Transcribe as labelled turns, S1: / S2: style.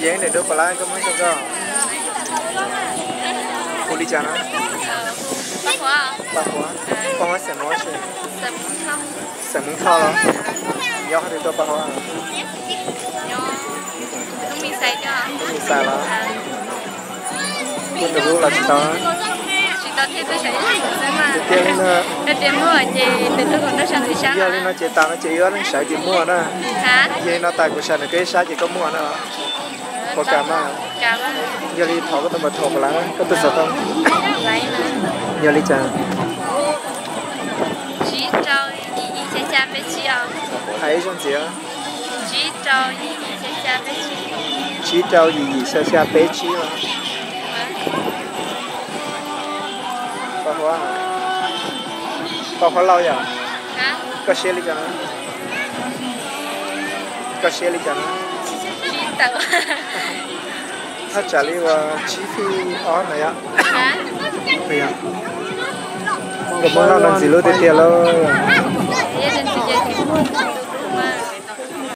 S1: giấy để đốt lá có mấy trong đó cô đi chả nó bác hóa sẽ nói chứ sẽ muốn thao đó do thì tôi bác hóa
S2: không bị sai cho
S1: không bị sai đó nhưng được là chỉ đó
S2: thế tôi sẽ mà tiền mua chị từ tôi còn nó sang từ sáng
S1: giờ lên nó chỉ tao nó chỉ ở nó sẽ chỉ mua đó
S2: hả
S1: giờ nó tại của sản cái sáng chỉ có mua nữa có cả mà giờ đi thọ có tầm bật thọ lá có từ sao không giờ đi chả
S2: chỉ trâu ý cha cha bé chi à
S1: thấy trong gì á
S2: chỉ trâu ý cha cha bé chi
S1: chỉ trâu gì xa bé chi mà Bao lâu vậy?
S2: Hả?
S1: Có xe đi cho nó. Có xe đi cho nó.
S2: Chi tàu.
S1: Nó trả lý vào chi phí ở này á.
S2: Hả?
S1: Này á. Có món nào làm gì luôn thì tiền luôn.
S2: Gia đình thì